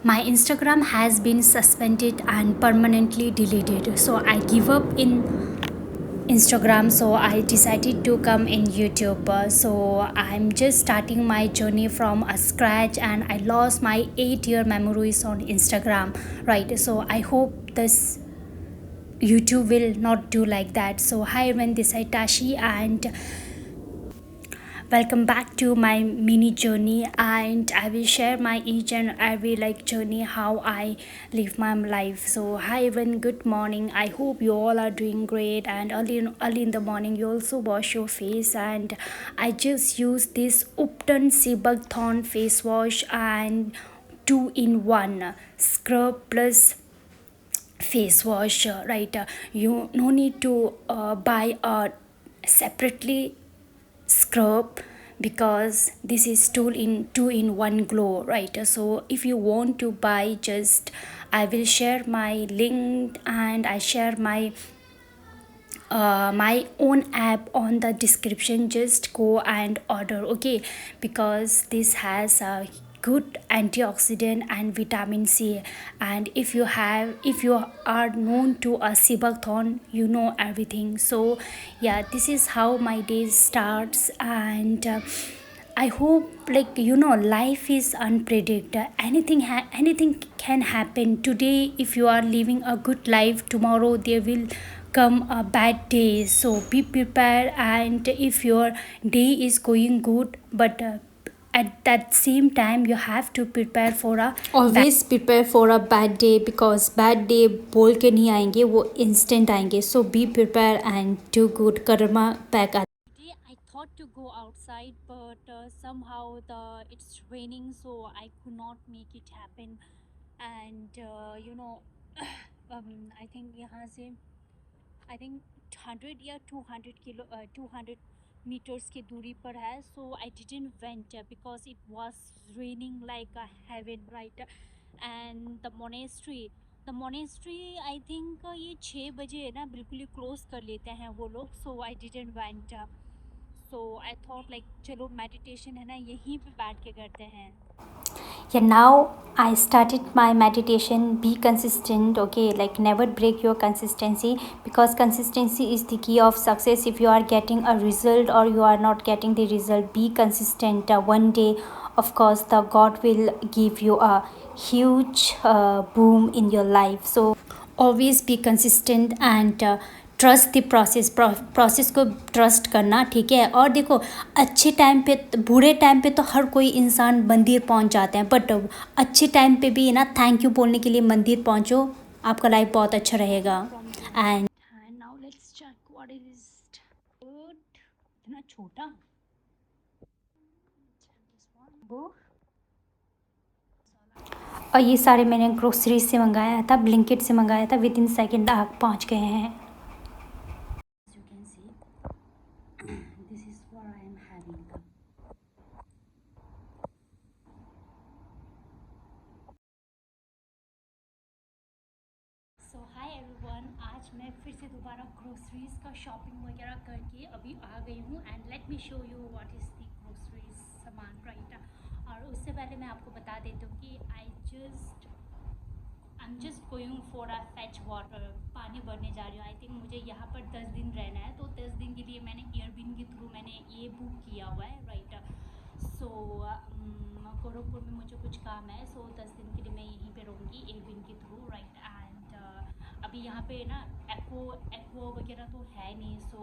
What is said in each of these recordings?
My Instagram has been suspended and permanently deleted. So I give up in Instagram. So I decided to come in YouTube. So I'm just starting my journey from a scratch, and I lost my 8-year memories on Instagram. Right. So I hope this YouTube will not do like that. So hi everyone, this is Tashi, and welcome back to my mini journey, and I will share my each and every like journey how I live my life. So hi everyone, good morning. I hope you all are doing great, and early in the morning you also wash your face. And I just use this Upton Sebagthorn face wash and 2-in-1 scrub plus face wash, right? You no need to buy a separately scrub, because this is two in one glow, right? So if you want to buy, just I will share my link, and I share my own app on the description. Just go and order, okay? Because this has a good antioxidant and vitamin C. And if you are known to a Sebagthorn, you know everything. So yeah, this is how my day starts. And I hope, like, life is unpredictable. Anything can happen today. If you are living a good life, tomorrow there will come a bad day. So be prepared. And if your day is going good, but at that same time you have to prepare for a always prepare for a bad day, because bad day बोल के नहीं आएंगे, वो instant आएंगे. So be prepared and do good karma pack. Today I thought to go outside, but somehow it's raining, so I could not make it happen. And I think यहाँ से I think 200 की दूरी पर है. So I didn't went because it was raining like a heaven, right? And the monastery I think ये 6 बजे है ना, बिल्कुल ही क्लोज कर लेते हैं वो लोग. So I didn't went. So I thought like चलो मेडिटेशन है ना, यहीं पे बैठ के करते हैं. Yeah, now I started my meditation. Be consistent, okay? Like, never break your consistency, because consistency is the key of success. If you are getting a result or you are not getting the result, be consistent. One day, of course, the God will give you a huge boom in your life. So always be consistent and trust the process को trust करना, ठीक है? और देखो, अच्छे time पे, बुरे time पे तो हर कोई इंसान मंदिर पहुंच जाते हैं, बट अच्छे टाइम पे भी ना थैंक यू बोलने के लिए मंदिर पहुंचो. आपका लाइफ बहुत अच्छा रहेगा. And now let's check what is good. इतना छोटा वो. और ये सारे मैंने ग्रोसरीज से मंगाया था, ब्लिंकिट से मंगाया था. विद इन सेकेंड आप पहुँच गए हैं. You can see this is what I am having. So hi everyone, आज मैं फिर से दोबारा ग्रोसरीज का शॉपिंग वगैरह करके अभी आ गई हूँ. And let me show you what is the groceries सामान, राइट? और उससे पहले मैं आपको बता देती हूँ कि I am just going for a fetch water. पानी भरने जा रही हूँ. आई थिंक मुझे यहाँ पर 10 दिन रहना है, तो 10 दिन के लिए मैंने एयरबिन के थ्रू मैंने ये बुक किया हुआ है, राइट? सो गोरखपुर में मुझे कुछ काम है, सो 10 दिन के लिए मैं यहीं पे रहूँगी एयरबिन के थ्रू, राइट? एंड अभी यहाँ पे ना एक्वा वगैरह तो है नहीं, so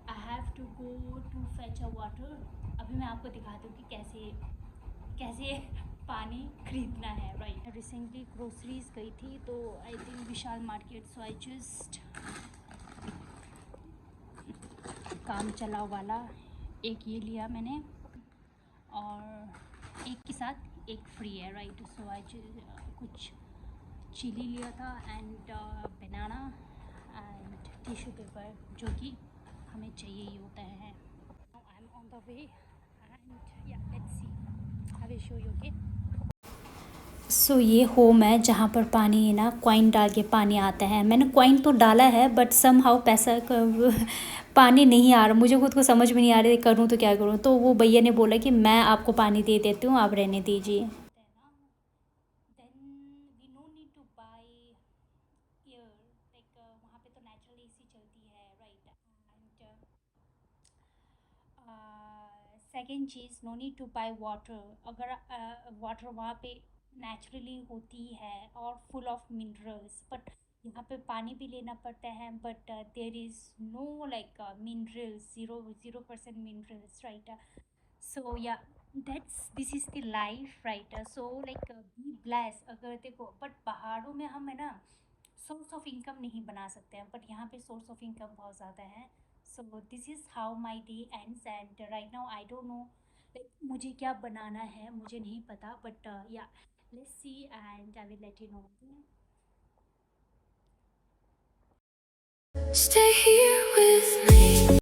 I have to go to fetch a water. अभी मैं आपको दिखाती हूँ कि कैसे पानी खरीदना है, राइट? रिसेंटली ग्रोसरीज गई थी, तो I think Vishal market. So I just काम चला वाला एक ये लिया मैंने, और एक के साथ एक फ्री है, राइट? सो आई कुछ चिली लिया था, and banana and tissue paper, जो कि हमें चाहिए ही होता है. I am on the way, and yeah let's see, I will show you, okay? So ये होम है जहाँ पर पानी ना कॉइन डाल के पानी आता है. मैंने कॉइन तो डाला है, बट सम हाउ पैसा पानी नहीं आ रहा. मुझे खुद को समझ में नहीं आ रही करूँ तो क्या करूँ. तो वो भैया ने बोला कि मैं आपको पानी दे देती हूँ, आप रहने दीजिए. एयर, लाइक वहाँ पे तो नेचुरल एसी चलती है, राइट। एंड सेकेंड चीज़, no need to buy water. अगर वाटर वहाँ पे नेचुरली होती है और फुल ऑफ मिनरल्स, बट यहाँ पे पानी भी लेना पड़ता है, but there is no like minerals, 0% minerals, right. So yeah that's this is the life, right. So like be bless. अगर देखो, बट पहाड़ों में हम है ना सोर्स ऑफ इनकम नहीं बना सकते हैं, बट यहाँ पे सोर्स ऑफ इनकम बहुत ज़्यादा है। So this is how my day ends, and right now I don't know like मुझे क्या बनाना है, मुझे नहीं पता, बट या let's C and I will let you know. Stay here